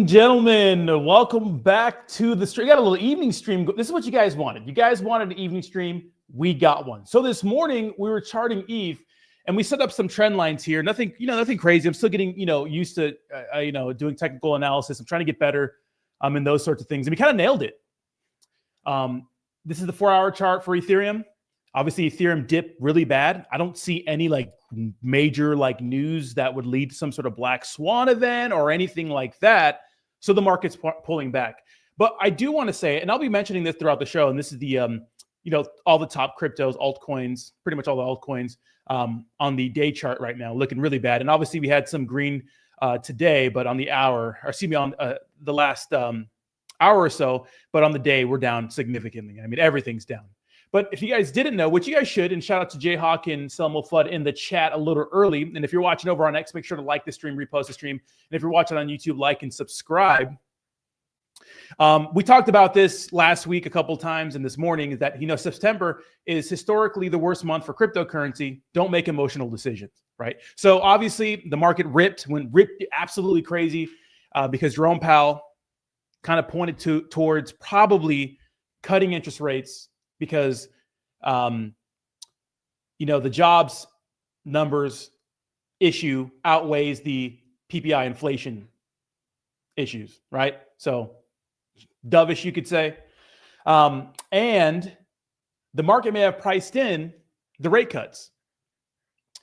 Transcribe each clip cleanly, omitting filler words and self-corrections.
and gentlemen, welcome back to the stream. We got a little evening stream. This is what you guys wanted. You guys wanted an evening stream. We got one. So this morning we were charting ETH, and we set up some trend lines here. Nothing, nothing crazy. I'm still getting, used to, doing technical analysis. I'm trying to get better, in those sorts of things, and we kind of nailed it. This is the 4-hour chart for Ethereum. Obviously, Ethereum dipped really bad. I don't see any major news that would lead to some sort of black swan event or anything like that. So the market's pulling back. But I do want to say, and I'll be mentioning this throughout the show, and this is the, all the top cryptos, altcoins, pretty much all the altcoins on the day chart right now, looking really bad. And obviously we had some green today, but on the hour, or excuse me, on the last hour or so, but on the day, we're down significantly. I mean, everything's down. But if you guys didn't know, which you guys should, and shout out to Jayhawk and Selmo Flood in the chat a little early. And if you're watching over on X, make sure to like the stream, repost the stream. And if you're watching on YouTube, like and subscribe. We talked about this last week a couple of times, and this morning is that, September is historically the worst month for cryptocurrency. Don't make emotional decisions, right? So obviously the market went absolutely crazy because Jerome Powell kind of pointed towards probably cutting interest rates because, the jobs numbers issue outweighs the PPI inflation issues, right? So dovish, you could say. And the market may have priced in the rate cuts.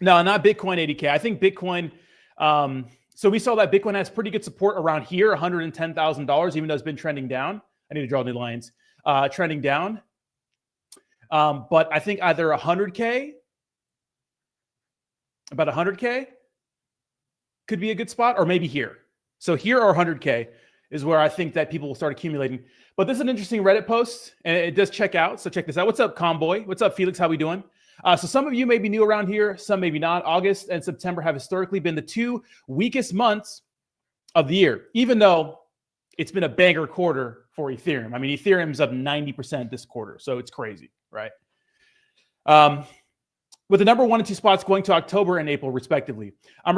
No, not Bitcoin 80K. I think Bitcoin, so we saw that Bitcoin has pretty good support around here, $110,000, even though it's been trending down. I need to draw new lines. Trending down. But I think either 100K, about 100K could be a good spot, or maybe here. So here or 100K is where I think that people will start accumulating. But this is an interesting Reddit post, and it does check out. So check this out. What's up, Comboy? What's up, Felix? How we doing? So some of you may be new around here, some maybe not. August and September have historically been the two weakest months of the year, even though it's been a banger quarter for Ethereum. I mean, Ethereum's up 90% this quarter, so it's crazy, right? With the number 1 and 2 spots going to October and April, respectively. I'm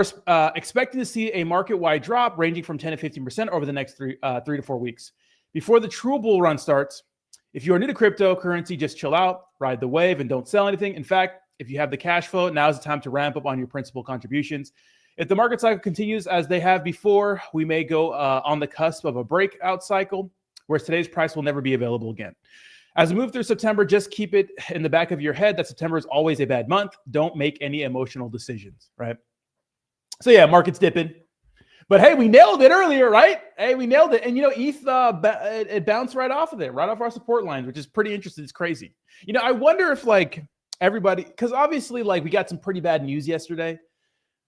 expecting to see a market-wide drop ranging from 10 to 15% over the next 3 to 4 weeks. Before the true bull run starts, if you are new to cryptocurrency, just chill out, ride the wave, and don't sell anything. In fact, if you have the cash flow, now's the time to ramp up on your principal contributions. If the market cycle continues as they have before, we may go on the cusp of a breakout cycle, whereas today's price will never be available again. As we move through September, just keep it in the back of your head that September is always a bad month. Don't make any emotional decisions, right? So yeah, market's dipping. But hey, we nailed it earlier, right? Hey, we nailed it. And ETH, it bounced right off of there, right off our support lines, which is pretty interesting. It's crazy. I wonder if everybody, because obviously we got some pretty bad news yesterday.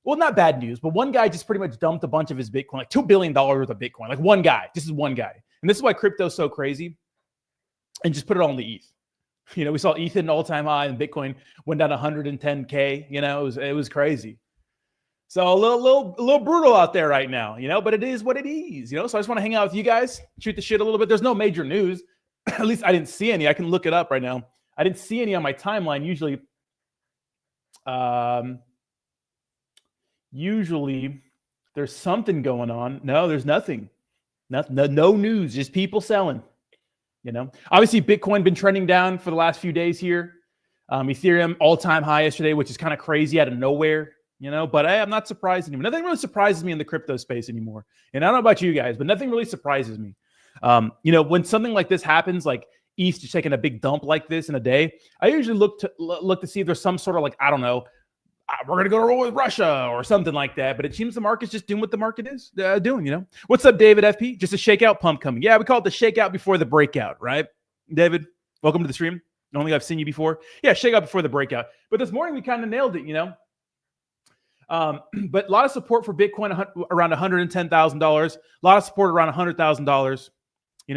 Well, not bad news, but one guy just pretty much dumped a bunch of his Bitcoin, $2 billion worth of Bitcoin. One guy. This is one guy. And this is why crypto's so crazy. And just put it all in the ETH. We saw ETH at an all-time high, and Bitcoin went down 110K. It was crazy. So a little brutal out there right now, but it is what it is, So I just want to hang out with you guys, shoot the shit a little bit. There's no major news. At least I didn't see any. I can look it up right now. I didn't see any on my timeline. Usually there's something going on. No, there's nothing. No news, just people selling. Obviously Bitcoin been trending down for the last few days here. Ethereum all-time high yesterday, which is kind of crazy out of nowhere, but I'm not surprised anymore. Nothing really surprises me in the crypto space anymore. And I don't know about you guys, but nothing really surprises me. When something like this happens, like ETH just taking a big dump like this in a day, I usually look to see if there's some sort of I don't know, we're going to go to war with Russia or something like that. But it seems the market's just doing what the market is doing, What's up, David FP? Just a shakeout pump coming. Yeah, we call it the shakeout before the breakout, right? David, welcome to the stream. I don't think I've seen you before. Yeah, shakeout before the breakout. But this morning we kind of nailed it, But a lot of support for Bitcoin around $110,000. A lot of support around $100,000,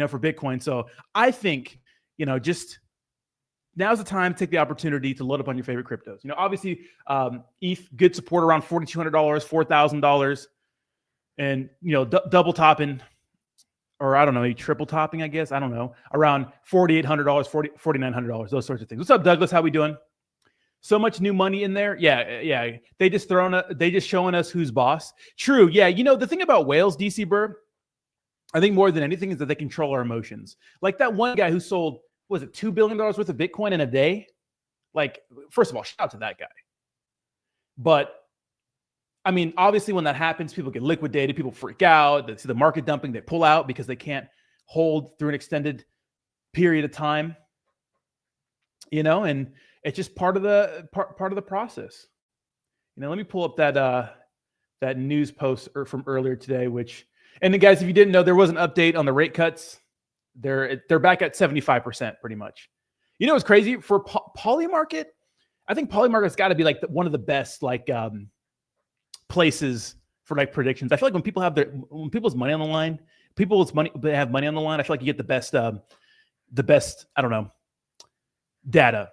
for Bitcoin. So I think, just now's the time to take the opportunity to load up on your favorite cryptos. Obviously, ETH, good support around $4,200, $4,000, and double topping, or I don't know, triple topping, I guess. I don't know, around $4,800, $4,900, those sorts of things. What's up, Douglas? How we doing? So much new money in there. Yeah. They just showing us who's boss. True. Yeah. The thing about whales, DC Burr, I think more than anything is that they control our emotions. Like that one guy who sold, was it $2 billion worth of Bitcoin in a day? Like, first of all, shout out to that guy. But I mean, obviously when that happens, people get liquidated, people freak out, they see the market dumping, they pull out because they can't hold through an extended period of time, and it's just part of the process. Let me pull up that news post from earlier today, and then guys, if you didn't know, there was an update on the rate cuts. They're back at 75% pretty much. It's crazy for Polymarket. I think Polymarket's got to be like one of the best places for like predictions. I feel like when people's money on the line, they have money on the line, I feel like you get the best, I don't know, data.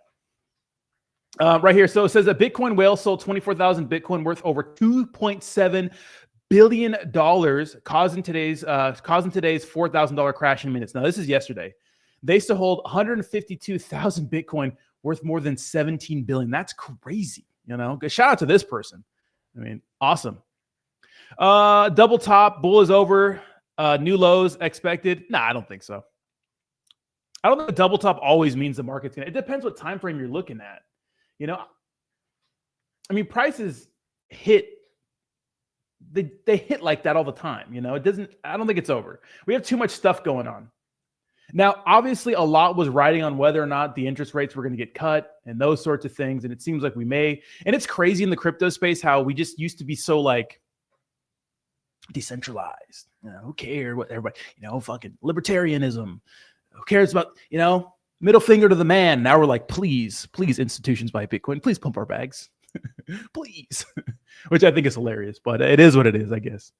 Right here. So it says a Bitcoin whale sold 24,000 Bitcoin worth over $2.7 billion, causing today's $4,000 crash in minutes. Now, this is yesterday. They used to hold 152,000 Bitcoin worth more than 17 billion. That's crazy. Shout out to this person. I mean, awesome. Double top, bull is over. New lows expected. Nah, I don't think so. I don't think a double top always means the market's it depends what time frame you're looking at. I mean, prices hit. They hit like that all the time. It doesn't. I don't think it's over. We have too much stuff going on. Now, obviously, a lot was riding on whether or not the interest rates were going to get cut and those sorts of things. And it seems like we may. And it's crazy in the crypto space how we just used to be so like decentralized. Who cares what everybody, fucking libertarianism. Who cares about, middle finger to the man. Now we're like, please, institutions buy Bitcoin. Please pump our bags. Please. Which I think is hilarious, but it is what it is, I guess.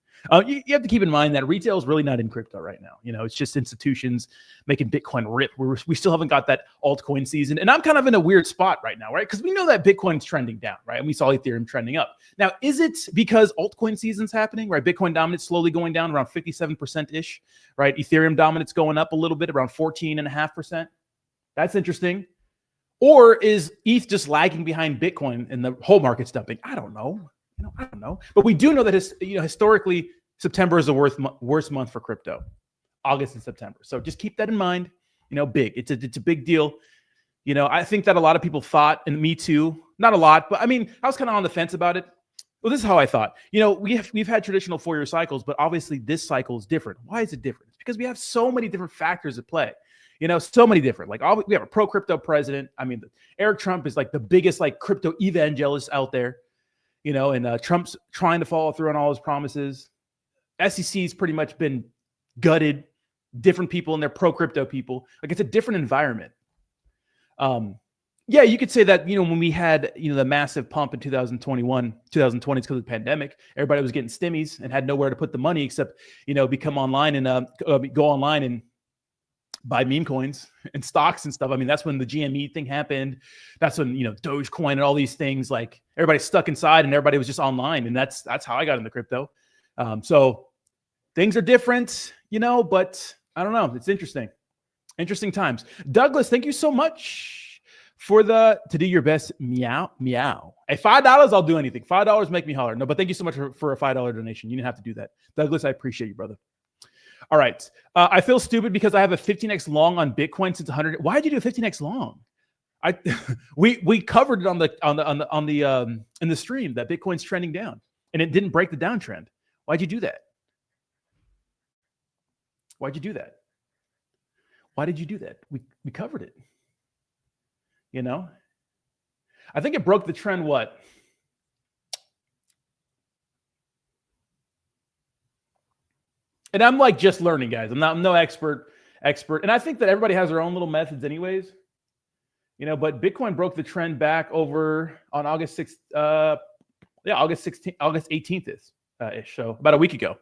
You have to keep in mind that retail is really not in crypto right now. It's just institutions making Bitcoin rip. We still haven't got that altcoin season. And I'm kind of in a weird spot right now, right? Because we know that Bitcoin's trending down, right? And we saw Ethereum trending up. Now, is it because altcoin season's happening, right? Bitcoin dominance slowly going down around 57%-ish, right? Ethereum dominance going up a little bit, around 14.5%. That's interesting. Or is ETH just lagging behind Bitcoin and the whole market's dumping? I don't know. I don't know. But we do know that historically, September is the worst month for crypto. August and September. So just keep that in mind. Big. It's a big deal. I think that a lot of people thought, and me too, not a lot, but I mean, I was kind of on the fence about it. Well, this is how I thought. We've had traditional 4-year cycles, but obviously this cycle is different. Why is it different? It's because we have so many different factors at play. So many different. Like we have a pro-crypto president. I mean, Eric Trump is like the biggest like crypto evangelist out there. And Trump's trying to follow through on all his promises. SEC's pretty much been gutted. Different people and they're pro-crypto people. Like it's a different environment. Yeah, you could say that, when we had, the massive pump in 2021, 2020, it's because of the pandemic. Everybody was getting stimmies and had nowhere to put the money except, become online and go online and buy meme coins and stocks and stuff. I mean, that's when the GME thing happened. That's when, Dogecoin and all these things, like everybody's stuck inside and everybody was just online. And that's how I got into crypto. So things are different, but I don't know. It's interesting. Interesting times. Douglas, thank you so much to do your best. Meow. Hey, $5, I'll do anything. $5 make me holler. No, but thank you so much for a $5 donation. You didn't have to do that. Douglas, I appreciate you, brother. All right. I feel stupid because I have a 15x long on Bitcoin since 100. Why did you do a 15x long? We covered it on the in the stream that Bitcoin's trending down and it didn't break the downtrend. Why'd you do that? Why'd you do that? Why did you do that? We covered it. I think it broke the trend. What? And I'm like just learning, guys. I'm no expert. And I think that everybody has their own little methods anyways. But Bitcoin broke the trend back over on August 6th. August 16th, August 18th ish. So about a week ago,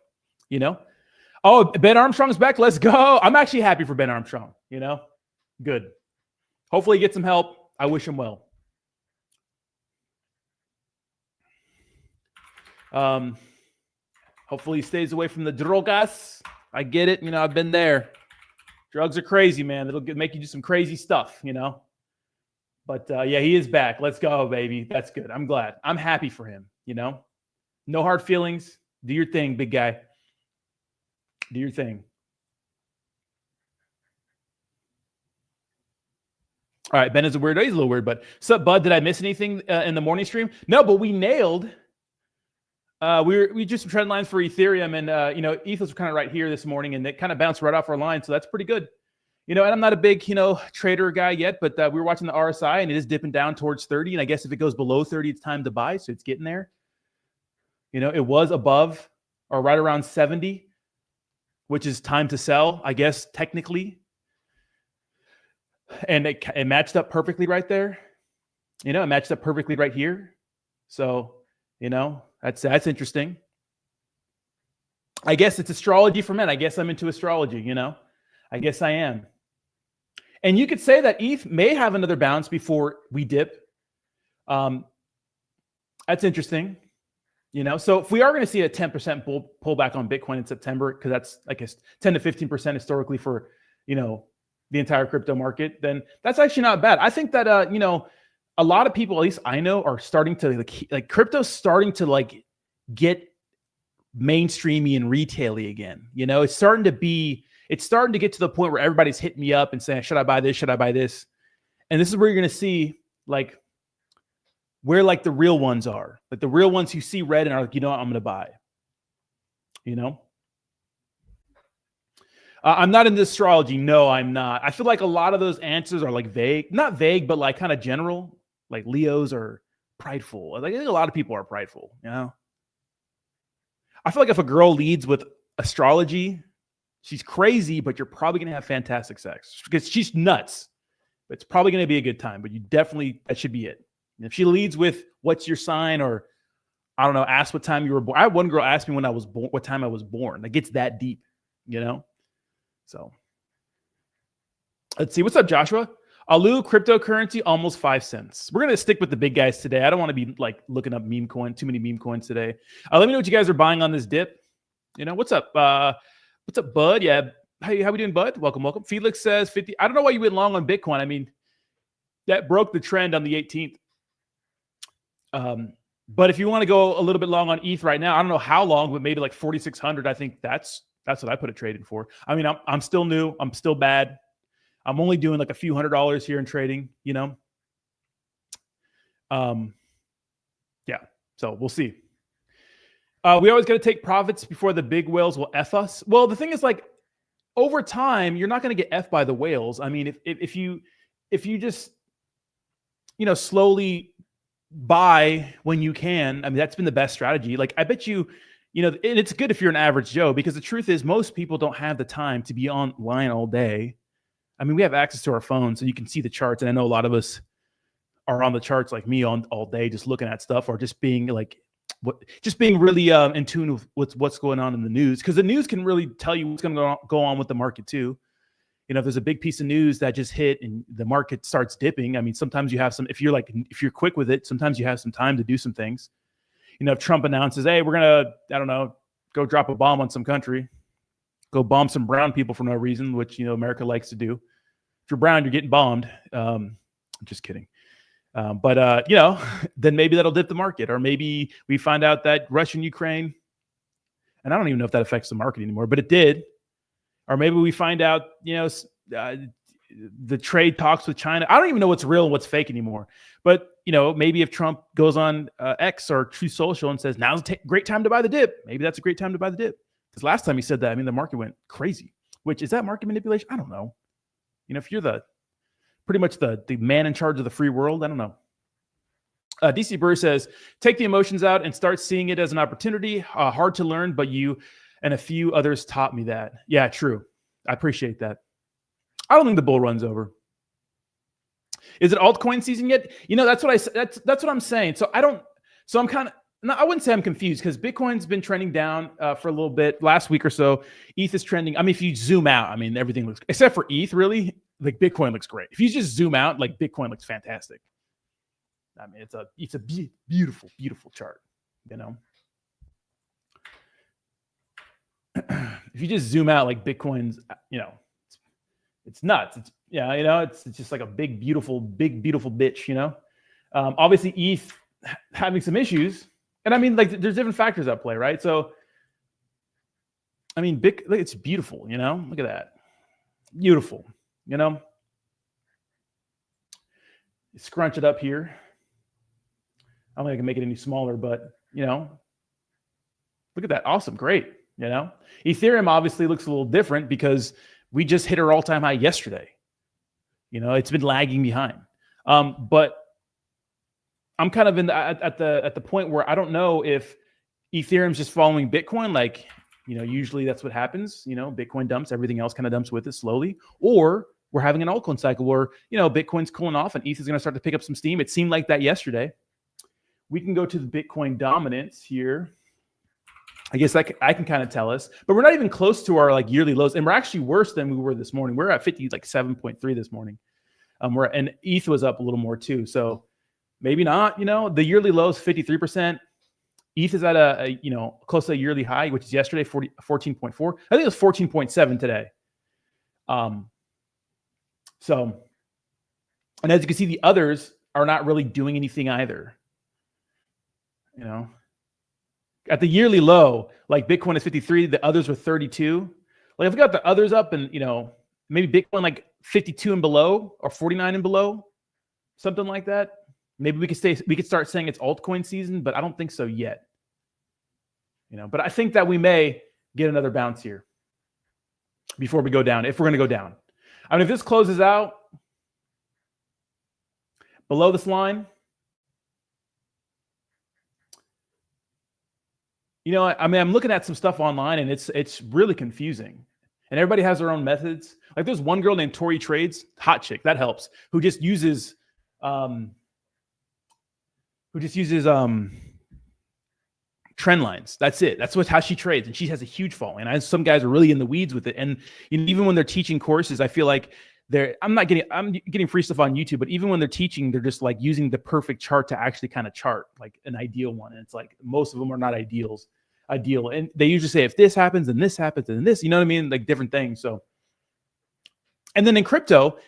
Oh, Ben Armstrong's back. Let's go. I'm actually happy for Ben Armstrong, good. Hopefully he gets some help. I wish him well. Hopefully he stays away from the drogas. I get it. I've been there. Drugs are crazy, man. It'll make you do some crazy stuff, But yeah, he is back. Let's go, baby. That's good. I'm glad. I'm happy for him, No hard feelings. Do your thing, big guy. Do your thing. All right, Ben is a weirdo. He's a little weird, but sup, Bud? Did I miss anything in the morning stream? No, but we nailed. We just some trend lines for Ethereum, and ETH was kind of right here this morning, and it kind of bounced right off our line, so that's pretty good. And I'm not a big trader guy yet, but we were watching the RSI, and it is dipping down towards 30, and I guess if it goes below 30, it's time to buy, so it's getting there. It was above or right around 70, which is time to sell, I guess technically. And it matched up perfectly right there. It matched up perfectly right here. So, that's interesting. I guess it's astrology for men. I guess I'm into astrology, I guess I am. And you could say that ETH may have another bounce before we dip. That's interesting. So if we are going to see a 10% pullback on Bitcoin in September, because that's, I guess, 10 to 15% historically for, the entire crypto market, then that's actually not bad. I think that, a lot of people, at least I know, are starting to like crypto's starting to get mainstreamy and retail-y again. It's starting to get to the point where everybody's hitting me up and saying, should I buy this? Should I buy this? And this is where you're going to see where the real ones are. Like the real ones who see red and are like, I'm going to buy, I'm not into astrology. No, I'm not. I feel like a lot of those answers are vague, not vague, but kind of general. Like Leos are prideful. I think a lot of people are prideful. I feel like if a girl leads with astrology, she's crazy, but you're probably going to have fantastic sex because she's nuts. But it's probably going to be a good time. But that should be it. And if she leads with what's your sign, or I don't know, ask what time you were born. I had one girl ask me when I was born, what time I was born. It gets that deep, So let's see. What's up, Joshua? Alu cryptocurrency, almost 5 cents. We're going to stick with the big guys today. I don't want to be looking up too many meme coins today. Let me know what you guys are buying on this dip. What's up? What's up, Bud? Yeah. Hey, how we doing, Bud? Welcome. Felix says 50. I don't know why you went long on Bitcoin. I mean, that broke the trend on the 18th. But if you want to go a little bit long on ETH right now, I don't know how long, but maybe 4,600. I think that's what I put a trade in for. I mean, I'm still new. I'm still bad. I'm only doing a few $100s here in trading, Yeah. So we'll see. We always got to take profits before the big whales will F us. Well, the thing is over time, you're not going to get F by the whales. I mean, if you just, slowly buy when you can, I mean, that's been the best strategy. I bet you, and it's good if you're an average Joe, because the truth is most people don't have the time to be online all day. I mean, we have access to our phone, so you can see the charts. And I know a lot of us are on the charts like me all day, just looking at stuff, or just being really in tune with what's going on in the news. Because the news can really tell you what's going to go on with the market too. If there's a big piece of news that just hit and the market starts dipping, I mean, sometimes you have if you're quick with it, sometimes you have some time to do some things. If Trump announces, hey, we're going to, I don't know, go drop a bomb on some country, go bomb some brown people for no reason, which, America likes to do. If you're brown, you're getting bombed. I'm just kidding. But then maybe that'll dip the market, or maybe we find out that Russia and Ukraine, and I don't even know if that affects the market anymore, but it did. Or maybe we find out, the trade talks with China. I don't even know what's real and what's fake anymore. But, maybe if Trump goes on X or True Social and says, now's a great time to buy the dip, maybe that's a great time to buy the dip. Because last time he said that, I mean, the market went crazy. Which, is that market manipulation? I don't know. If you're pretty much the man in charge of the free world, I don't know. DC Burr says, take the emotions out and start seeing it as an opportunity. Hard to learn, but you and a few others taught me that. Yeah, true. I appreciate that. I don't think the bull run's over. Is it altcoin season yet? That's what I'm saying. So I'm kind of, no, I wouldn't say I'm confused, because Bitcoin's been trending down for a little bit. Last week or so, ETH is trending. I mean, if you zoom out, I mean, everything looks, except for ETH, really, Bitcoin looks great. If you just zoom out, Bitcoin looks fantastic. I mean, it's a beautiful, beautiful chart, If you just zoom out, Bitcoin's, it's nuts. It's just a big, beautiful bitch, Obviously, ETH having some issues. And I mean, there's different factors at play, right? So, I mean, it's beautiful, Look at that. Beautiful, scrunch it up here. I don't think I can make it any smaller, but look at that. Awesome. Great. Ethereum obviously looks a little different because we just hit our all-time high yesterday. It's been lagging behind. But I'm kind of at the point where I don't know if Ethereum's just following Bitcoin. Like, usually that's what happens. Bitcoin dumps, everything else kind of dumps with it slowly. Or we're having an altcoin cycle where, Bitcoin's cooling off and ETH is going to start to pick up some steam. It seemed like that yesterday. We can go to the Bitcoin dominance here. I guess I can kind of tell us, but we're not even close to our yearly lows, and we're actually worse than we were this morning. We're at 7.3 this morning. And ETH was up a little more too, so maybe not. The yearly low is 53%. ETH is at a close to a yearly high, which is yesterday 14.4. I think it was 14.7 today. So, and as you can see, the others are not really doing anything either. At the yearly low, like Bitcoin is 53, the others were 32. Like if we got the others up and, maybe Bitcoin like 52 and below or 49 and below, something like that. Maybe we could start saying it's altcoin season, but I don't think so yet. But I think that we may get another bounce here before we go down, if we're going to go down. I mean, if this closes out below this line, I'm looking at some stuff online and it's really confusing. And everybody has their own methods. Like there's one girl named Tori Trades, hot chick, that helps, who just uses trend lines. That's it. That's how she trades. And she has a huge following. And some guys are really in the weeds with it. And even when they're teaching courses, I feel like I'm getting free stuff on YouTube, but even when they're teaching, they're just like using the perfect chart to actually kind of chart like an ideal one. And it's like most of them are not ideal. And they usually say, if this happens and this happens and this, like different things. So, and then in crypto,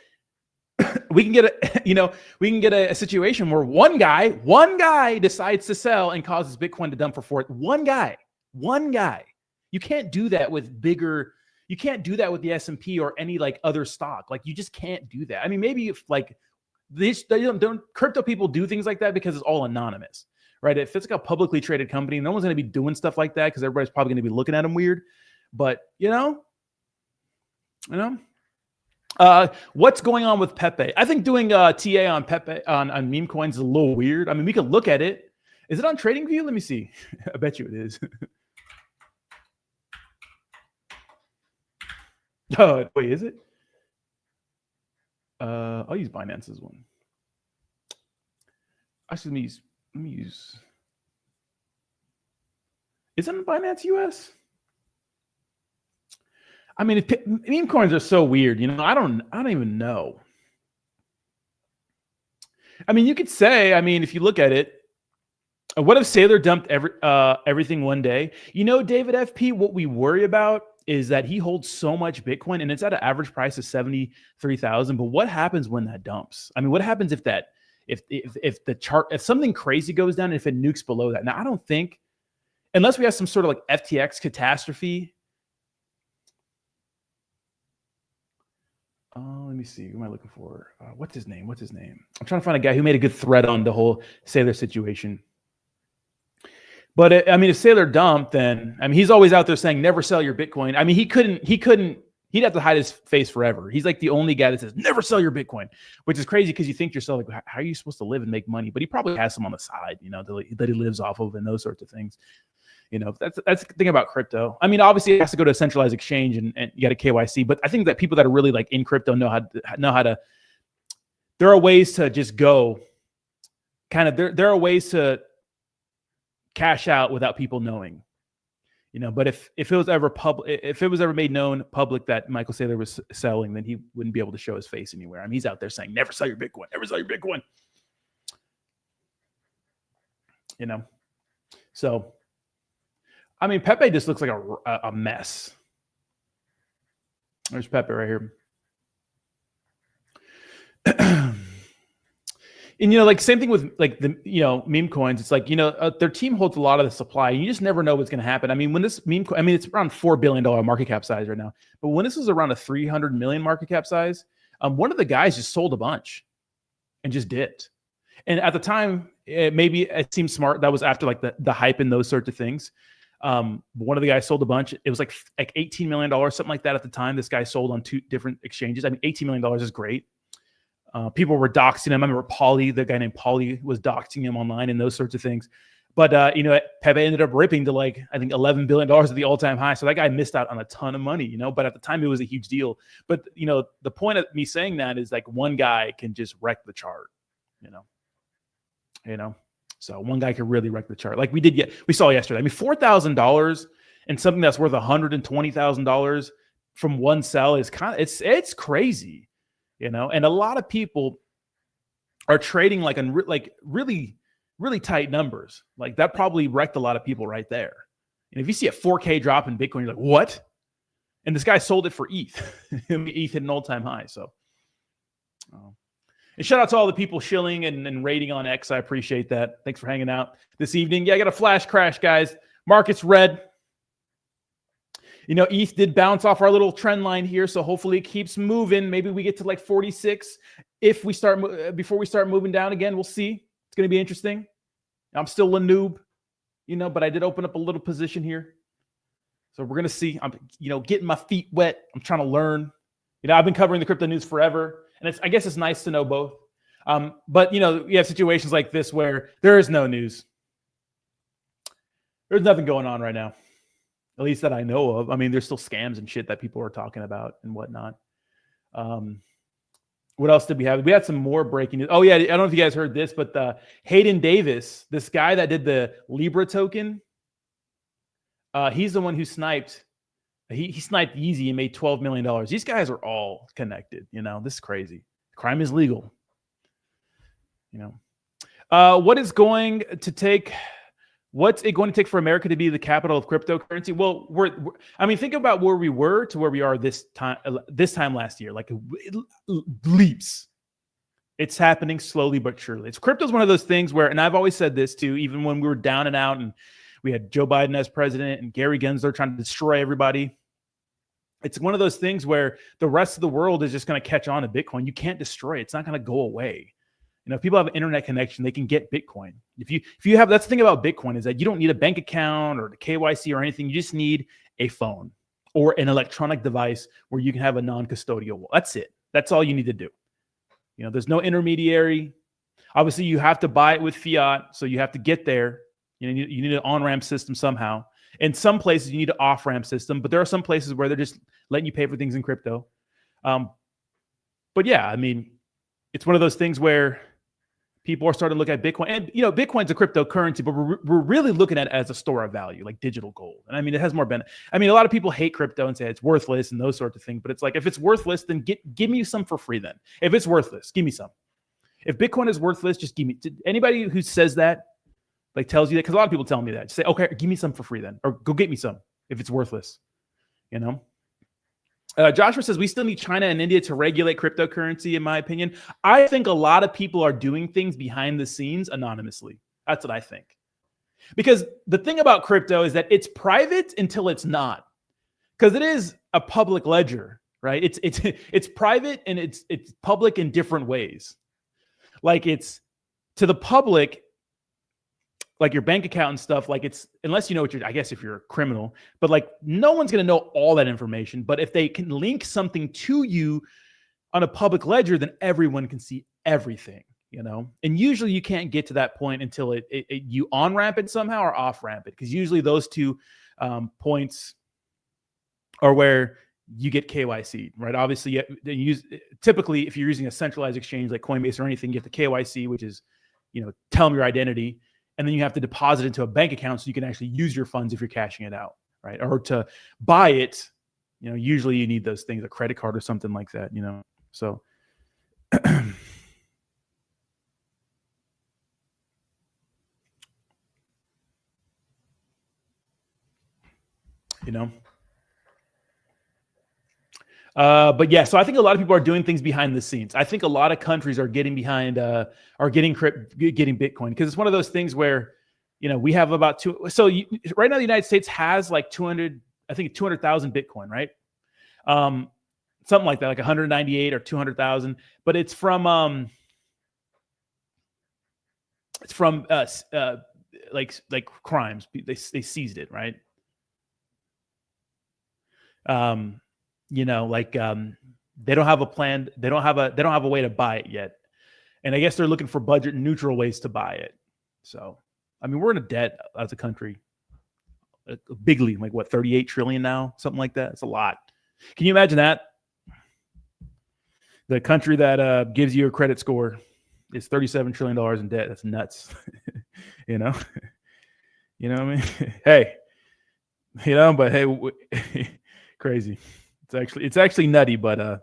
we can get a situation where one guy decides to sell and causes Bitcoin to dump for 4. One guy. You can't do that with you can't do that with the S&P or any other stock. Like you just can't do that. I mean, maybe if crypto people do things like that because it's all anonymous, right? If it's like a publicly traded company, no one's going to be doing stuff like that because everybody's probably going to be looking at them weird. But what's going on with Pepe? I think doing TA on Pepe on meme coins is a little weird. I mean, we could look at it. Is it on TradingView? Let me see. I bet you it is. Oh, wait, is it? I'll use Binance's one. Actually, let me use. Is it on Binance US? I mean, meme coins are so weird. I don't even know. I mean, you could say, if you look at it, what if Saylor dumped everything one day? David FP, what we worry about is that he holds so much Bitcoin and it's at an average price of 73,000. But what happens when that dumps? I mean, what happens if the chart, if something crazy goes down and if it nukes below that? Now, I don't think, unless we have some sort of FTX catastrophe. Let me see. Who am I looking for? What's his name? I'm trying to find a guy who made a good thread on the whole Saylor situation. But if Saylor dumped, then he's always out there saying never sell your Bitcoin. I mean, he'd have to hide his face forever. He's like the only guy that says never sell your Bitcoin, which is crazy because you think to yourself, like, how are you supposed to live and make money? But he probably has some on the side, that he lives off of and those sorts of things. That's the thing about crypto. I mean, obviously it has to go to a centralized exchange and you got a KYC, but I think that people that are really in crypto know how to, there are ways to just go there are ways to cash out without people knowing, but if it was ever made known public that Michael Saylor was selling, then he wouldn't be able to show his face anywhere. I mean, he's out there saying, never sell your Bitcoin, never sell your Bitcoin, so, I mean, Pepe just looks like a mess. There's Pepe right here. And same thing with the meme coins. It's their team holds a lot of the supply. And you just never know what's going to happen. I mean, when this meme, it's around $4 billion market cap size right now. But when this was around a 300 million market cap size, one of the guys just sold a bunch. and just dipped. And at the time, maybe it seemed smart. That was after like the hype and those sorts of things. One of the guys sold a bunch. It was like $18 million, something like that at the time. This guy sold on 2 different exchanges. I mean, $18 million is great. People were doxing him. I remember Paulie, the guy named Paulie, was doxing him online and those sorts of things. But, Pepe ended up ripping to like, I think $11 billion at the all-time high. So that guy missed out on a ton of money, but at the time it was a huge deal. But, the point of me saying that is like one guy can just wreck the chart, So one guy can really wreck the chart. Like we saw yesterday. I mean, $4,000 and something that's worth $120,000 from one sell is it's crazy, And a lot of people are trading like really, really tight numbers. Like that probably wrecked a lot of people right there. And if you see a 4K drop in Bitcoin, you're like, what? And this guy sold it for ETH. ETH hit an all-time high. So, and shout out to all the people shilling and rating on X. I appreciate that. Thanks for hanging out this evening. Yeah, I got a flash crash, guys. Market's red. ETH did bounce off our little trend line here, so hopefully it keeps moving. Maybe we get to like 46 if we start before we start moving down again. We'll see. It's going to be interesting. I'm still a noob, but I did open up a little position here. So we're going to see. I'm, getting my feet wet. I'm trying to learn. I've been covering the crypto news forever, and I guess it's nice to know both. But, you have situations like this where there is no news. There's nothing going on right now, at least that I know of. I mean, there's still scams and shit that people are talking about and whatnot. What else did we have? We had some more breaking news. Oh, yeah. I don't know if you guys heard this, but Hayden Davis, this guy that did the Libra token, he's the one who sniped. He sniped Yeezy and made $12 million. These guys are all connected. This is crazy. Crime is legal. What's it going to take for America to be the capital of cryptocurrency? Well, think about where we were to where we are this time last year. Like leaps. It's happening slowly but surely. Crypto's one of those things where, and I've always said this too, even when we were down and out and we had Joe Biden as president and Gary Gensler trying to destroy everybody. It's one of those things where the rest of the world is just going to catch on to Bitcoin. You can't destroy it. It's not going to go away. If people have an internet connection, they can get Bitcoin. If you have, that's the thing about Bitcoin is that you don't need a bank account or the KYC or anything. You just need a phone or an electronic device where you can have a non-custodial. That's it. That's all you need to do. There's no intermediary. Obviously, you have to buy it with fiat, so you have to get there. You need an on-ramp system somehow. In some places, you need an off-ramp system, but there are some places where they're just letting you pay for things in crypto. But yeah, it's one of those things where people are starting to look at Bitcoin. And, Bitcoin's a cryptocurrency, but we're really looking at it as a store of value, like digital gold. And it has more benefit. A lot of people hate crypto and say it's worthless and those sorts of things. But it's like, if it's worthless, then give me some for free then. If it's worthless, give me some. If Bitcoin is worthless, just give me. Anybody who says that, like tells you that, because a lot of people tell me that. Just say, okay, give me some for free then. Or go get me some if it's worthless. Joshua says, we still need China and India to regulate cryptocurrency, in my opinion. I think a lot of people are doing things behind the scenes anonymously. That's what I think. Because the thing about crypto is that it's private until it's not. Because it is a public ledger, right? It's private and it's public in different ways. Like it's to the public, like your bank account and stuff, like it's, unless you know I guess if you're a criminal, but like no one's going to know all that information. But if they can link something to you on a public ledger, then everyone can see everything, and usually you can't get to that point until you on-ramp it somehow or off-ramp it. Because usually those two points are where you get KYC, right? Obviously typically if you're using a centralized exchange like Coinbase or anything, you have the KYC, which is, tell them your identity. And then you have to deposit into a bank account so you can actually use your funds if you're cashing it out, right? Or to buy it, usually you need those things, a credit card or something like that, So, but yeah, so I think a lot of people are doing things behind the scenes. I think a lot of countries are getting behind, getting Bitcoin, because it's one of those things where, we have about right now the United States has like 200,000 Bitcoin, right? Something like that, like 198 or 200,000, but it's from, It's from like crimes. They seized it, right? You know, like they don't have a plan. They don't have a way to buy it yet, and I guess they're looking for budget neutral ways to buy it. So, I mean, we're in a debt as a country, bigly, like what, 38 trillion now, something like that. It's a lot. Can you imagine that? The country that gives you a credit score is $37 trillion in debt. That's nuts. You know, you know what I mean? Hey, you know, but hey, crazy. It's actually nutty, but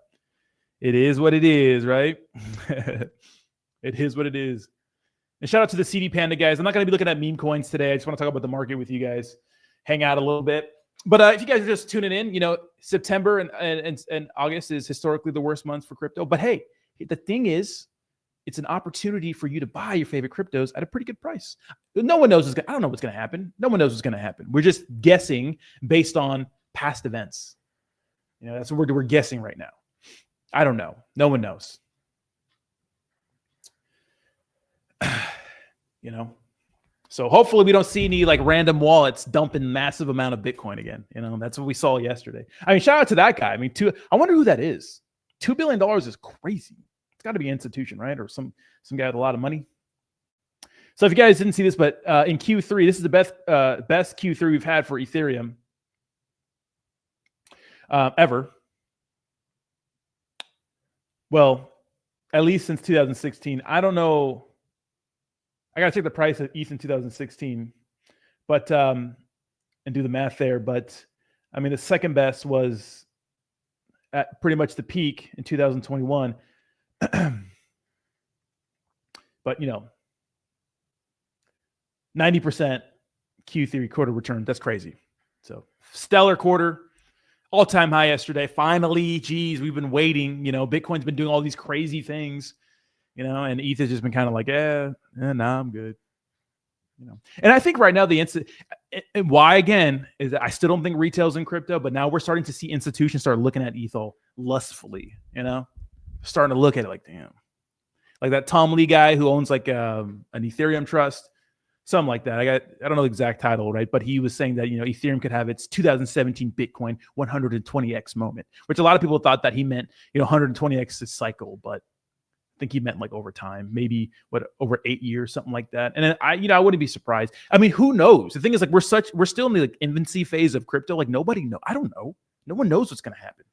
it is what it is, right? It is what it is. And shout out to the CD Panda guys. I'm not going to be looking at meme coins today. I just want to talk about the market with you guys, hang out a little bit. But if you guys are just tuning in, you know, September and August is historically the worst months for crypto. But hey, the thing is, it's an opportunity for you to buy your favorite cryptos at a pretty good price. No one knows. I don't know what's going to happen. No one knows what's going to happen. We're just guessing based on past events. You know, that's what we're guessing right now. I don't know. No one knows. You know, so hopefully we don't see any like random wallets dumping massive amount of Bitcoin again. You know, that's what we saw yesterday. I mean, shout out to that guy. I mean, I wonder who that is. $2 billion is crazy. It's got to be an institution, right? Or some guy with a lot of money. So if you guys didn't see this, but in Q3, this is the best Q3 we've had for Ethereum ever. Well, at least since 2016. I don't know. I got to check the price of ETH in 2016, but and do the math there. But I mean, the second best was at pretty much the peak in 2021. But you know, 90% Q3 quarter return. That's crazy. So stellar quarter, all-time high yesterday. Finally, geez, we've been waiting. You know, Bitcoin's been doing all these crazy things. You know, and ETH has just been kind of like, nah, I'm good. You know, and I think right now and why again is that I still don't think retail's in crypto, but now we're starting to see institutions start looking at ETH lustfully. You know, starting to look at it like, damn, like that Tom Lee guy who owns like an Ethereum trust, something like that. I don't know the exact title, right? But he was saying that, you know, Ethereum could have its 2017 Bitcoin 120x moment, which a lot of people thought that he meant, you know, 120x this cycle, but I think he meant like over time, maybe over 8 years, something like that. And then I wouldn't be surprised. I mean, who knows? The thing is, like, we're still in the like infancy phase of crypto. Like nobody knows. I don't know. No one knows what's going to happen.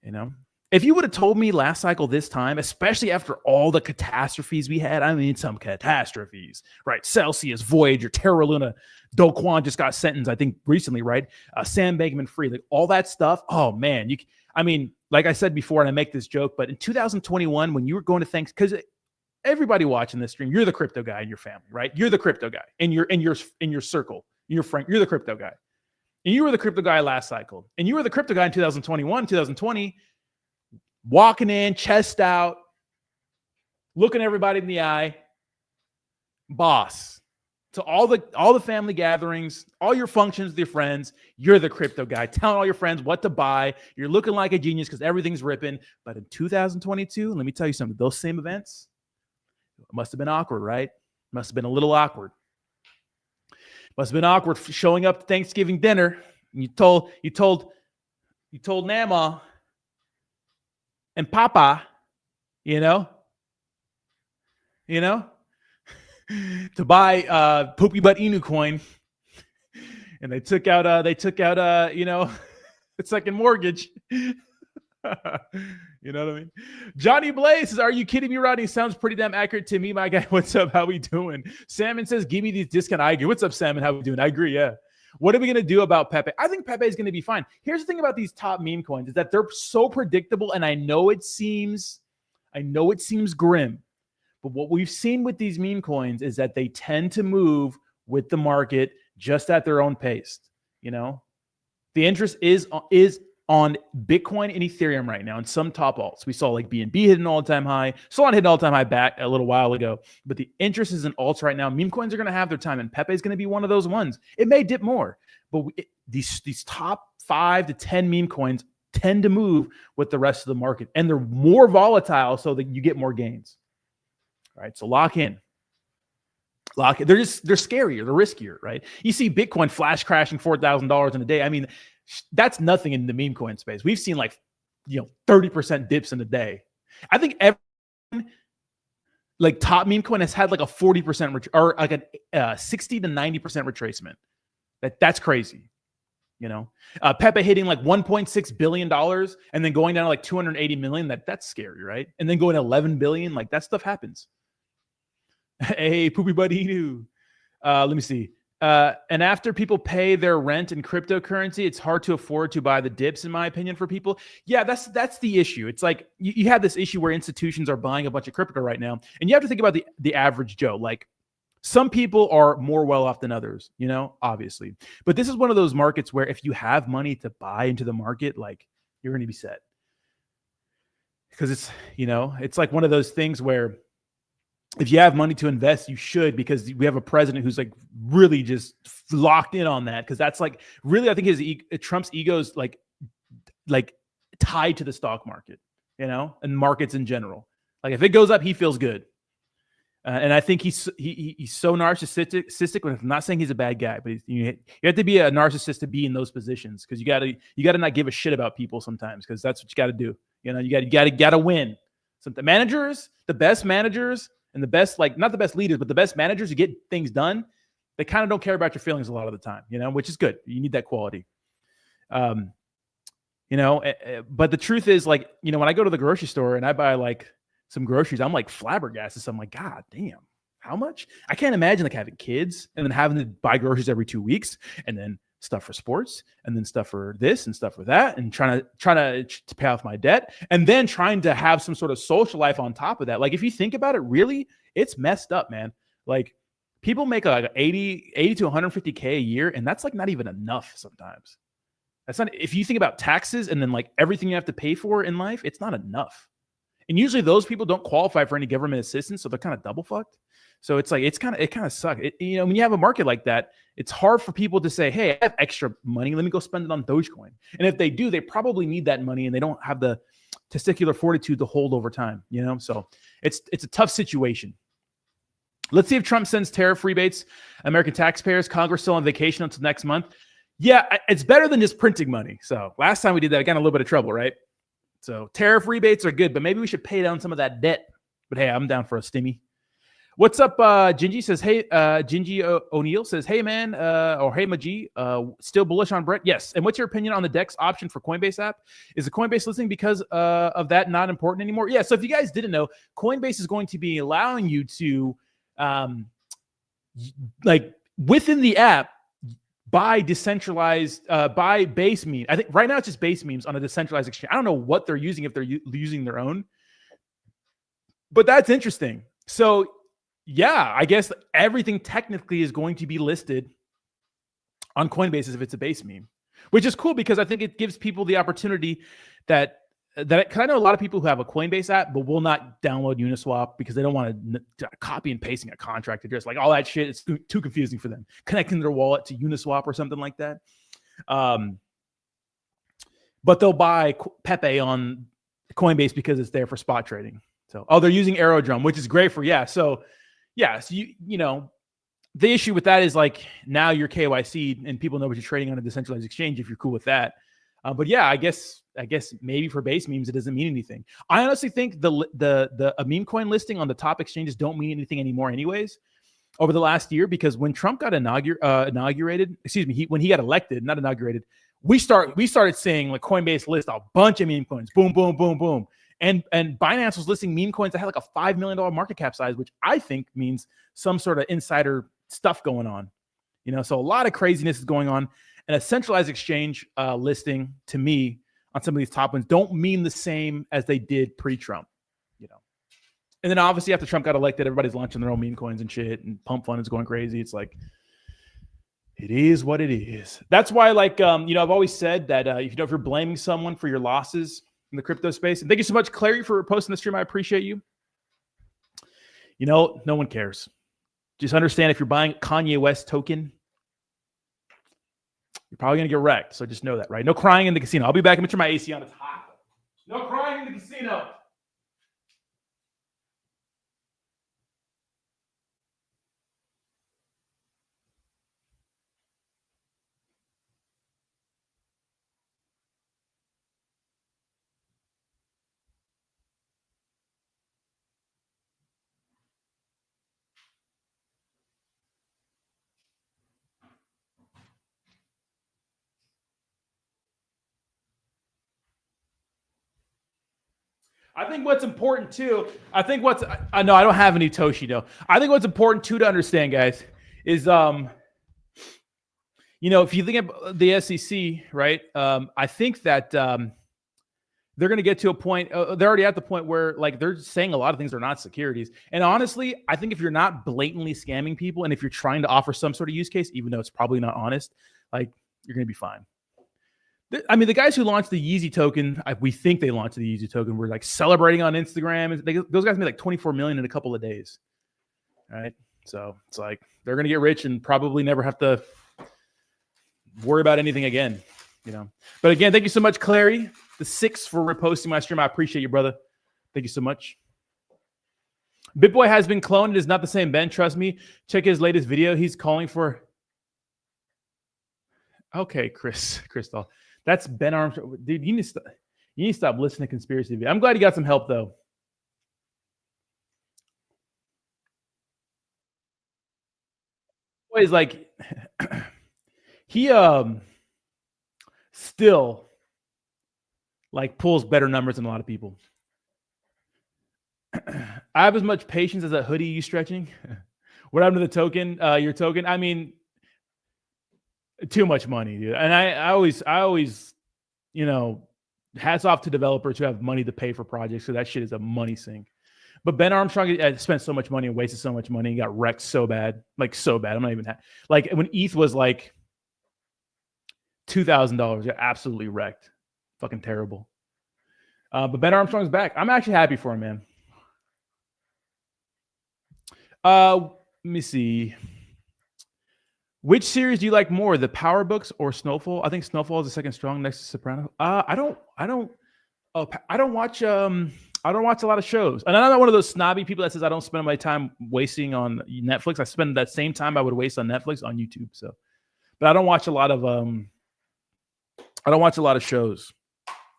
You know, if you would have told me last cycle this time, especially after all the catastrophes we had, I mean, some catastrophes, right? Celsius, Voyager, Terra Luna, Do Kwon just got sentenced, I think recently, right? Sam Bankman-Fried, like all that stuff. Oh man, I mean, like I said before, and I make this joke, but in 2021, when you were going to because everybody watching this stream, you're the crypto guy in your family, right? You're the crypto guy in your circle, your friend, you're the crypto guy. And you were the crypto guy last cycle. And you were the crypto guy in 2021, 2020, walking in, chest out, looking everybody in the eye, boss. To all the family gatherings, all your functions with your friends, you're the crypto guy, telling all your friends what to buy. You're looking like a genius because everything's ripping. But in 2022, let me tell you something. Those same events must have been awkward, right? Must have been a little awkward. Must have been awkward showing up to Thanksgiving dinner. And you told Mama and Papa, you know, to buy Poopy Butt Inu coin, and they took out the second mortgage. You know what I mean? Johnny Blaze says, "Are you kidding me, Rodney? Sounds pretty damn accurate to me, my guy. What's up? How we doing?" Salmon says, "Give me these discount." I agree. What's up, Salmon? How we doing? I agree. Yeah. What are we gonna do about Pepe? I think Pepe is gonna be fine. Here's the thing about these top meme coins is that they're so predictable, and I know it seems grim. But what we've seen with these meme coins is that they tend to move with the market just at their own pace. You know, the interest is on Bitcoin and Ethereum right now, and some top alts. We saw like BNB hit an all-time high. Solana hit an all-time high back a little while ago. But the interest is in alts right now. Meme coins are going to have their time, and Pepe is going to be one of those ones. It may dip more, but these top 5 to 10 meme coins tend to move with the rest of the market, and they're more volatile, so that you get more gains. All right, so lock in. They're scarier, they're riskier, right? You see Bitcoin flash crashing $4,000 in a day. I mean, that's nothing in the meme coin space. We've seen like 30% dips in a day. I think every like top meme coin has had like a 40% or like a 60 to 90% retracement. That's crazy. Pepe hitting like $1.6 billion and then going down to like 280 million. That's scary, right? And then going to 11 billion, like that stuff happens. Hey, poopy buddy. Let me see. And after people pay their rent in cryptocurrency, it's hard to afford to buy the dips, in my opinion, for people. Yeah, that's the issue. It's like you have this issue where institutions are buying a bunch of crypto right now, and you have to think about the average Joe. Like some people are more well off than others, obviously. But this is one of those markets where if you have money to buy into the market, like you're going to be set. Because it's like one of those things where if you have money to invest, you should, because we have a president who's like really just locked in on that. Because that's like really, I think Trump's ego is like tied to the stock market, and markets in general. Like if it goes up, he feels good. And I think he's so narcissistic. I'm not saying he's a bad guy, but you have to be a narcissist to be in those positions, because you gotta not give a shit about people sometimes, because that's what you got to do. You got to win. So the managers, the best managers, and the best, like not the best leaders, but the best managers who get things done, they kind of don't care about your feelings a lot of the time, which is good. You need that quality. But the truth is, like, when I go to the grocery store and I buy like some groceries, I'm like flabbergasted. So I'm like, God damn, how much? I can't imagine like having kids and then having to buy groceries every 2 weeks, and then stuff for sports, and then stuff for this and stuff for that, and trying to pay off my debt, and then trying to have some sort of social life on top of that. Like if you think about it, really, it's messed up, man. Like people make like 80 to 150K a year, and that's like not even enough sometimes. That's not, if you think about taxes and then like everything you have to pay for in life, it's not enough. And usually those people don't qualify for any government assistance, so they're kind of double fucked. So it's like, it kind of sucks. When you have a market like that, it's hard for people to say, hey, I have extra money, let me go spend it on Dogecoin. And if they do, they probably need that money and they don't have the testicular fortitude to hold over time, So it's a tough situation. Let's see if Trump sends tariff rebates. American taxpayers, Congress still on vacation until next month. Yeah, it's better than just printing money. So last time we did that, I got in a little bit of trouble, right? So tariff rebates are good, but maybe we should pay down some of that debt. But hey, I'm down for a stimmy. What's up? Gingy says, hey, Gingy O'Neill says, hey, man, or hey, Maji, still bullish on Brett? Yes. And what's your opinion on the DEX option for Coinbase app? Is the Coinbase listing because of that not important anymore? Yeah. So if you guys didn't know, Coinbase is going to be allowing you to, like within the app, buy decentralized, buy base memes. I think right now it's just base memes on a decentralized exchange. I don't know what they're using, if they're using their own, but that's interesting. So yeah, I guess everything technically is going to be listed on Coinbase if it's a base meme, which is cool because I think it gives people the opportunity because I know a lot of people who have a Coinbase app but will not download Uniswap because they don't want to copy and pasting a contract address, like all that shit. It's too confusing for them. Connecting their wallet to Uniswap or something like that. But they'll buy Pepe on Coinbase because it's there for spot trading. So, they're using Aerodrome, which is great for, so the issue with that is like now you're KYC'd and people know what you're trading on a decentralized exchange if you're cool with that. But yeah, I guess maybe for base memes it doesn't mean anything. I honestly think a meme coin listing on the top exchanges don't mean anything anymore, anyways. Over the last year, because when Trump got inaugurated, when he got elected, not inaugurated, we started seeing like Coinbase list a bunch of meme coins, boom, boom, boom, boom. And Binance was listing meme coins that had like a $5 million market cap size, which I think means some sort of insider stuff going on. So a lot of craziness is going on. And a centralized exchange listing, to me, on some of these top ones don't mean the same as they did pre-Trump. And then obviously after Trump got elected, everybody's launching their own meme coins and shit, and Pump Fund is going crazy. It's like, it is what it is. That's why, like, I've always said that if you're blaming someone for your losses in the crypto space, and thank you so much, Clary, for posting the stream. I appreciate you. No one cares. Just understand, if you're buying Kanye West token, you're probably going to get wrecked. So just know that, right? No crying in the casino. I'll be back. I'm going to turn my AC on. It's hot. No crying in the casino. I think what's important too, I know I don't have any Toshi though. I think what's important too to understand, guys, is if you think of the SEC, right? I think that they're going to get to a point. They're already at the point where like they're saying a lot of things are not securities. And honestly, I think if you're not blatantly scamming people, and if you're trying to offer some sort of use case, even though it's probably not honest, like you're going to be fine. I mean, the guys who launched the Yeezy token, we think they launched the Yeezy token, were like celebrating on Instagram. Those guys made like 24 million in a couple of days. All right. So it's like they're going to get rich and probably never have to worry about anything again, But again, thank you so much, Clary, the 6 for reposting my stream. I appreciate you, brother. Thank you so much. BitBoy has been cloned. It is not the same Ben. Trust me. Check his latest video. He's calling for. Okay, Crystal. That's Ben Armstrong. Dude, you need to stop listening to conspiracy videos. I'm glad you got some help though. Boy is like he still like pulls better numbers than a lot of people. I have as much patience as a hoodie you stretching. What happened to the token? Your token? I mean, too much money, dude. And I always, hats off to developers who have money to pay for projects. So that shit is a money sink. But Ben Armstrong spent so much money and wasted so much money and got wrecked so bad. Like so bad. I'm not even like when ETH was like $2,000, got absolutely wrecked. Fucking terrible. But Ben Armstrong's back. I'm actually happy for him, man. Let me see. Which series do you like more, the Power Books or Snowfall? I think Snowfall is the second strong next to Soprano. I don't watch a lot of shows, and I'm not one of those snobby people that says I don't spend my time wasting on Netflix. I spend that same time I would waste on Netflix on YouTube. So, but I don't watch a lot of shows.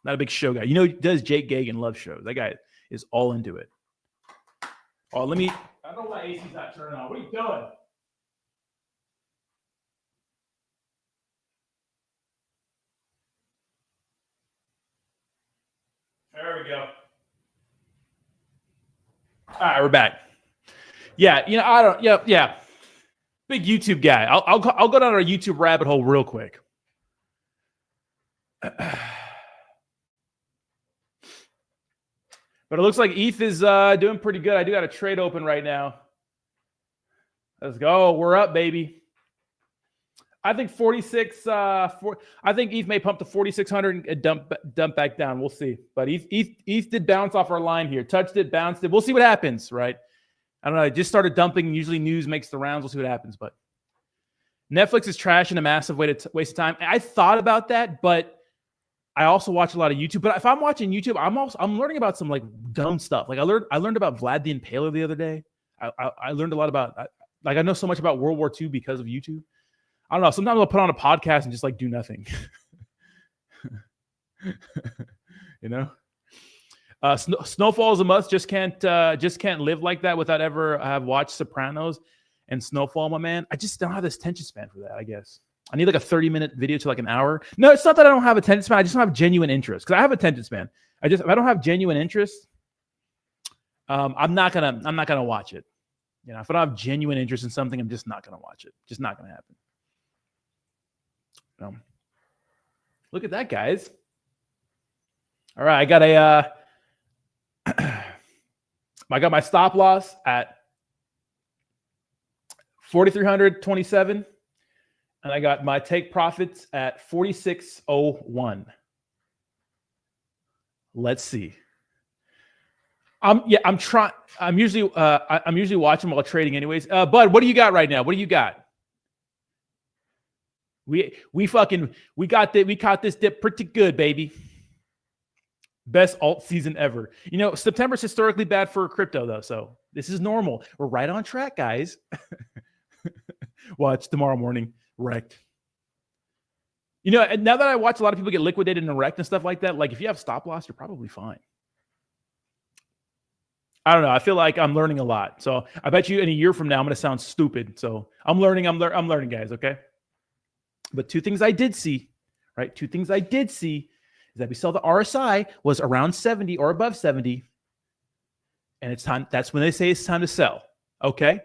Not a big show guy. Does Jake Gagan love shows? That guy is all into it. Oh, I don't know why AC's not turning on. What are you doing? There we go. All right, we're back. Yeah, I don't. Yeah. Big YouTube guy. I'll go down a YouTube rabbit hole real quick. But it looks like ETH is doing pretty good. I do got a trade open right now. Let's go. We're up, baby. I think 46. I think ETH may pump to 4,600 and dump back down. We'll see. But ETH did bounce off our line here. Touched it, bounced it. We'll see what happens, right? I don't know. It just started dumping. Usually news makes the rounds. We'll see what happens. But Netflix is trash in a massive waste of time. I thought about that, but I also watch a lot of YouTube. But if I'm watching YouTube, I'm learning about some like dumb stuff. Like I learned about Vlad the Impaler the other day. I learned a lot about I know so much about World War II because of YouTube. I don't know. Sometimes I'll put on a podcast and just like do nothing. Snowfall is a must. Just can't live like that without ever have watched Sopranos and Snowfall, my man. I just don't have this attention span for that, I guess. I need like a 30-minute video to like an hour. No, it's not that I don't have attention span. I just don't have genuine interest. Because I have attention span. If I don't have genuine interest, I'm not gonna watch it. If I don't have genuine interest in something, I'm just not gonna watch it. Just not gonna happen. Look at that, guys. All right, I got my stop loss at 4,327, and I got my take profits at 4,601. Let's see. I'm usually watching while trading, anyways. Bud, what do you got right now? What do you got? We caught this dip pretty good, baby. Best alt season ever. September's historically bad for crypto though, so this is normal. We're right on track, guys. Watch tomorrow morning wrecked. Now that I watch a lot of people get liquidated and wrecked and stuff like that, like if you have stop loss, you're probably fine. I don't know. I feel like I'm learning a lot. So I bet you in a year from now, I'm going to sound stupid. So I'm learning, guys. Okay. But two things I did see, right? Two things I did see is that we saw the RSI was around 70 or above 70. And it's time. That's when they say it's time to sell. Okay.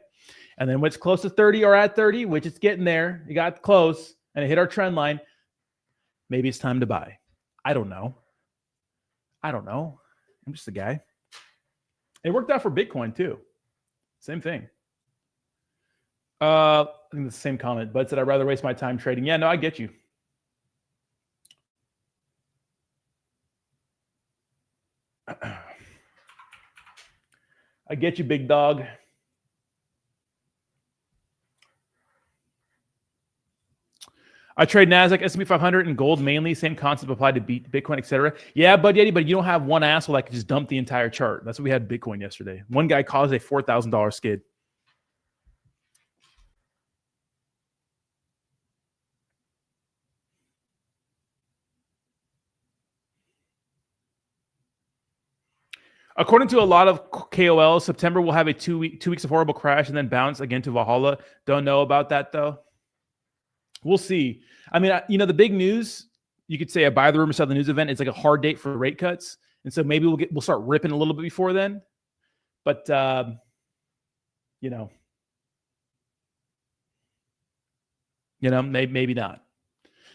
And then when it's close to 30 or at 30, which it's getting there, it got close and it hit our trend line. Maybe it's time to buy. I don't know. I'm just a guy. It worked out for Bitcoin too. Same thing. I think it's the same comment. Bud said, I'd rather waste my time trading. Yeah, no, I get you. I get you, big dog. I trade NASDAQ, S&P 500, and gold mainly. Same concept applied to Bitcoin, etc. Yeah, Bud Yeti, but you don't have one asshole that could just dump the entire chart. That's what we had Bitcoin yesterday. One guy caused a $4,000 skid. According to a lot of KOLs, September will have a 2 weeks of horrible crash and then bounce again to Valhalla. Don't know about that though. We'll see. I mean, the big news, you could say a buy the rumor, sell the news event. It's like a hard date for rate cuts. And so maybe we'll start ripping a little bit before then. But, maybe not.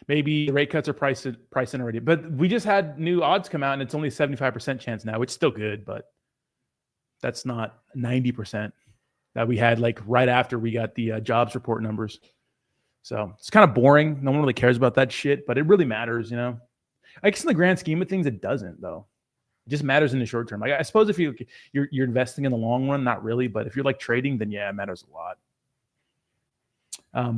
Maybe the rate cuts are priced in already. But we just had new odds come out, and it's only a 75% chance now, which is still good, but that's not 90% that we had like right after we got the jobs report numbers. So it's kind of boring. No one really cares about that shit, but it really matters, I guess in the grand scheme of things, it doesn't, though. It just matters in the short term. Like, I suppose if you're investing in the long run, not really. But if you're like trading, then yeah, it matters a lot.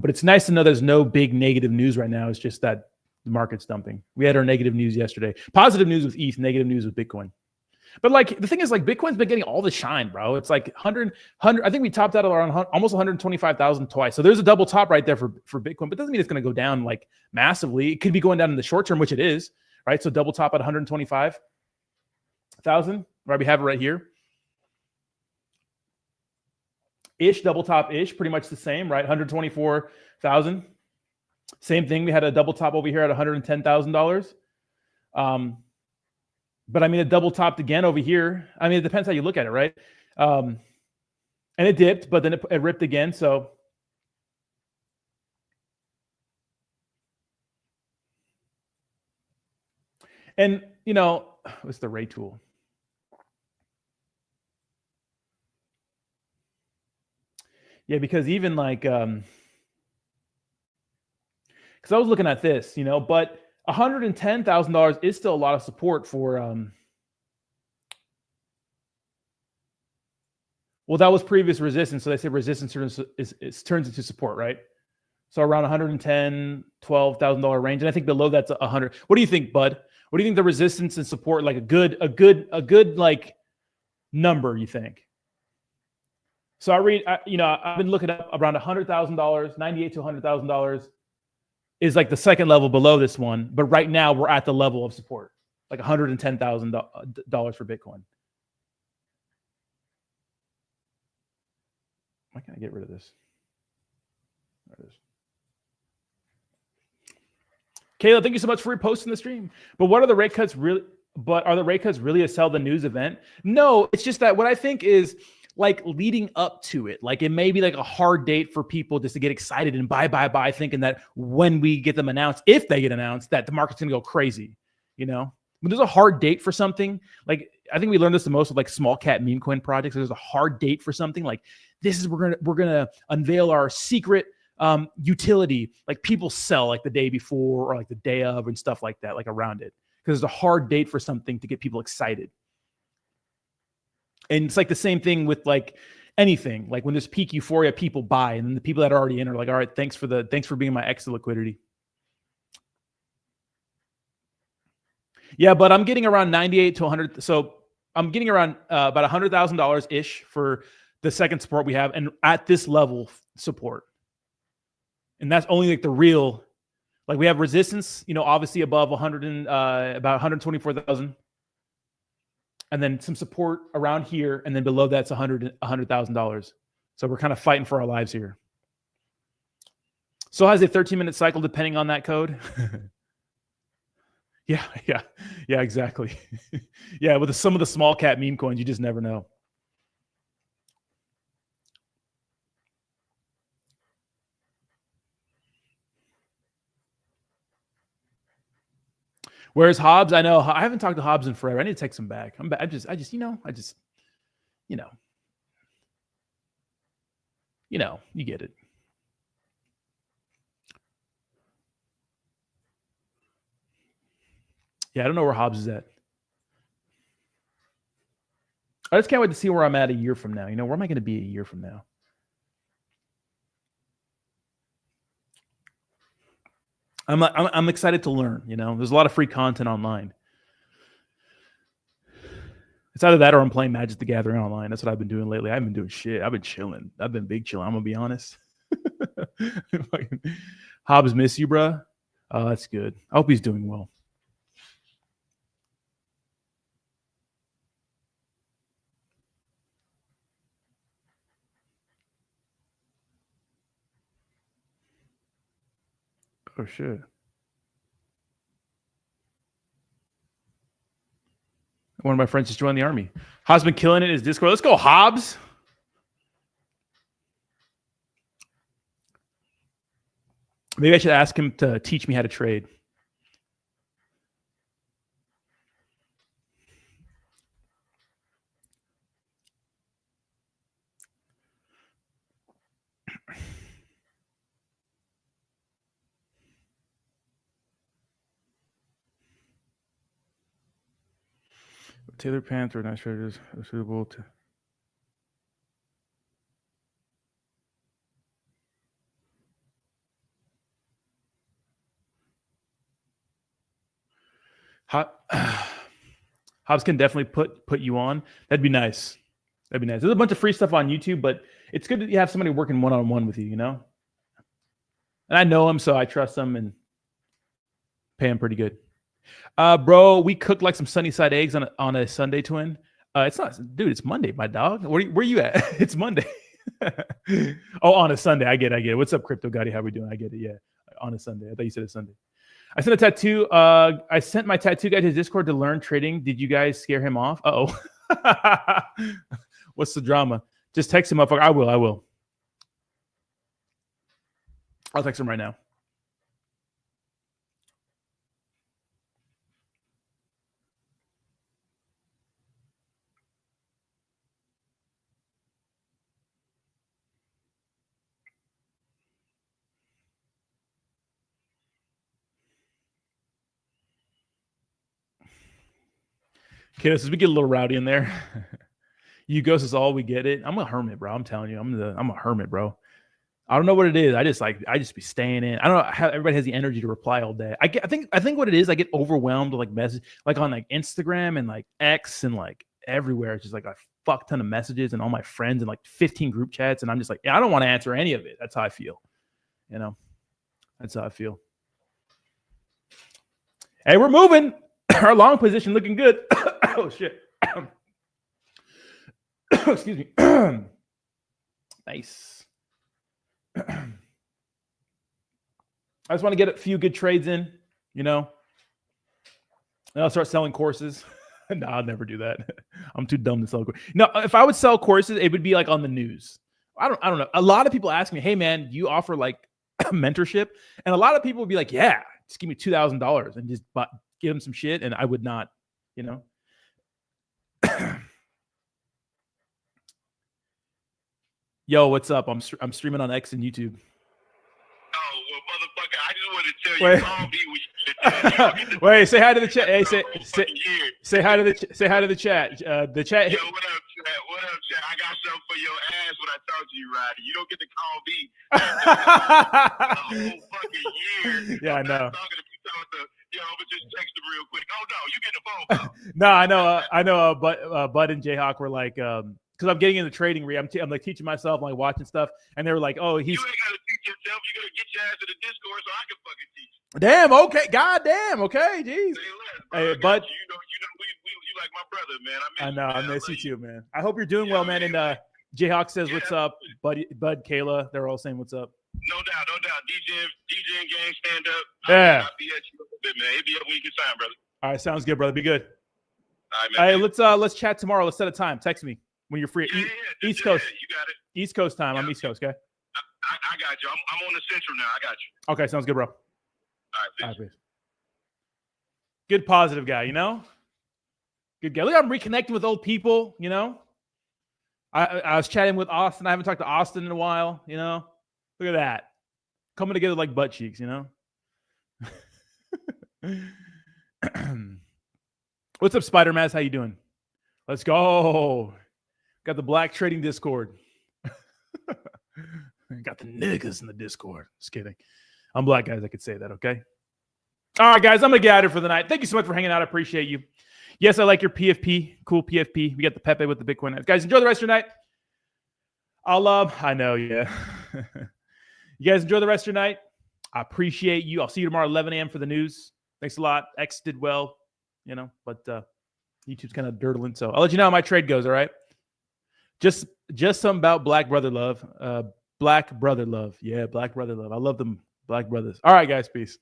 But it's nice to know there's no big negative news right now. It's just that the market's dumping. We had our negative news yesterday. Positive news with ETH, negative news with Bitcoin. But like the thing is, like Bitcoin's been getting all the shine, bro. It's like 100. I think we topped out around almost 125,000 twice. So there's a double top right there for Bitcoin. But doesn't mean it's going to go down like massively. It could be going down in the short term, which it is, right? So double top at 125,000. Right, we have it right here. Double top ish, pretty much the same, right? 124,000. Same thing. We had a double top over here at $110,000. But I mean, it double topped again over here. I mean, it depends how you look at it, right? And it dipped, but then it ripped again. So and what's the rate tool? Yeah, because even like, because I was looking at this, but $110,000 is still a lot of support for, well, that was previous resistance. So they say resistance turns into support, right? So around $110,000, $12,000 range. And I think below that's 100. What do you think, Bud? What do you think the resistance and support, like a good like number, you think? So I've been looking up around $100,000, $98,000 to $100,000 is like the second level below this one. But right now we're at the level of support, like $110,000 for Bitcoin. Why can't I get rid of this? There it is. Kayla, thank you so much for reposting the stream. But what are the rate cuts really? But are the rate cuts really a sell the news event? No, it's just that what I think is, like leading up to it, like it may be like a hard date for people just to get excited and buy, thinking that when we get them announced, if they get announced, that the market's gonna go crazy. When there's a hard date for something, like I think we learned this the most with like small cap meme coin projects. There's a hard date for something, like this is we're gonna unveil our secret utility. Like people sell like the day before or like the day of and stuff like that, like around it, because there's a hard date for something to get people excited. And it's like the same thing with like anything. Like when there's peak euphoria, people buy, and then the people that are already in are like, all right, thanks for being my extra liquidity. Yeah, but I'm getting around 98 to 100. So I'm getting around about $100,000 ish for the second support we have, and at this level support. And that's only like the real, like we have resistance, obviously above 100 and about 124,000. And then some support around here, and then below that's $100,000. So we're kind of fighting for our lives here. So has a 13-minute cycle depending on that code. Yeah, exactly. Yeah, with some of the small cap meme coins, you just never know. Whereas Hobbs, I know I haven't talked to Hobbs in forever. I need to text him back. I just, you get it. Yeah, I don't know where Hobbs is at. I just can't wait to see where I'm at a year from now. Where am I going to be a year from now? I'm excited to learn. There's a lot of free content online. It's either that or I'm playing Magic the Gathering online. That's what I've been doing lately. I haven't been doing shit. I've been chilling. I've been big chilling. I'm gonna be honest. Hobbs, miss you, bro. Oh, that's good. I hope he's doing well. Oh shit. One of my friends just joined the army. Hobbs been killing it in his Discord. Let's go, Hobbs. Maybe I should ask him to teach me how to trade. Taylor pants or nice shirts are suitable to. Hobbs can definitely put you on. That'd be nice. There's a bunch of free stuff on YouTube, but it's good that you have somebody working one-on-one with you, And I know him, so I trust him and pay him pretty good. Bro, we cooked like some sunny side eggs on a Sunday, twin. It's not, dude. It's Monday, my dog. Where you at? It's Monday. Oh, on a Sunday. I get it. What's up, Crypto Gotti? How we doing? I get it. Yeah, on a Sunday. I thought you said it's Sunday. I sent a tattoo. I sent my tattoo guy to Discord to learn trading. Did you guys scare him off? Uh-oh. What's the drama? Just text him up. I will. I'll text him right now. Okay, so we get a little rowdy in there. You ghost is all we get it. I'm a hermit, bro. I'm telling you, I'm a hermit, bro. I don't know what it is. I just be staying in. I don't know how everybody has the energy to reply all day. I think what it is, I get overwhelmed with like message, like on like Instagram and like X and like everywhere. It's just like a fuck ton of messages and all my friends and like 15 group chats. And I'm just like, yeah, I don't want to answer any of it. That's how I feel. That's how I feel. Hey, we're moving. Our long position looking good. Oh shit. Excuse me. Nice. I just want to get a few good trades in, and I'll start selling courses. No, I'll never do that. I'm too dumb to sell courses. No, if I would sell courses, it would be like on the news. I don't know. A lot of people ask me, hey man, do you offer like mentorship? And a lot of people would be like, yeah, just give me $2,000 and just give them some shit. And I would not, Yo, what's up? I'm streaming on X and YouTube. Oh, well, motherfucker, I just wanted to tell you, call me when you Wait, say hi to the chat. Hey, say hi to the chat. The chat. Yo, what up, chat? What up, chat? I got something for your ass when I talk to you, Roddy. You don't get to call me a whole fucking year. Yeah, I know. I'm gonna just text him real quick. Oh no, you get the phone call. No, I know. But Bud and Jayhawk were like, because I'm getting into trading. I'm like teaching myself, I'm like watching stuff, and they were like, "Oh, he's." You ain't gotta teach yourself. You gotta get your ass to the Discord so I can fucking teach. Damn. Okay. God damn. Okay. Jeez. Hey, but you like my brother, man. I know. I miss you too, man. I hope you're doing well, man. And Jayhawk says, "What's up, Bud, Kayla?" They're all saying, "What's up?" No doubt. DJ and gang, stand up. Yeah. bit, man. Hit me up when you get time, brother. All right, sounds good, brother. Be good. All right, man. Hey, let's chat tomorrow. Let's set a time. Text me when you're free. East Coast. You got it. East Coast time. I'm East Coast, okay? I got you. I'm on the Central now. I got you. Okay, sounds good, bro. All right, peace. Good positive guy, you know? Good guy. Look, I'm reconnecting with old people, you know? I was chatting with Austin. I haven't talked to Austin in a while, you know? Look at that. Coming together like butt cheeks, you know? What's up, Spider-Maz? How you doing? Let's go. Got the Black Trading Discord. Got the niggas in the Discord. Just kidding. I'm black, guys. I could say that, okay? All right, guys. I'm going to get out of here for the night. Thank you so much for hanging out. I appreciate you. Yes, I like your PFP. Cool PFP. We got the Pepe with the Bitcoin. Guys, enjoy the rest of your night. I know, yeah. You guys enjoy the rest of your night. I appreciate you. I'll see you tomorrow at 11 a.m. for the news. Thanks a lot. X did well, you know, but YouTube's kind of dirtling. So I'll let you know how my trade goes, all right? Just something about Black Brother Love. Black Brother Love. Yeah, Black Brother Love. I love them Black brothers. All right, guys. Peace.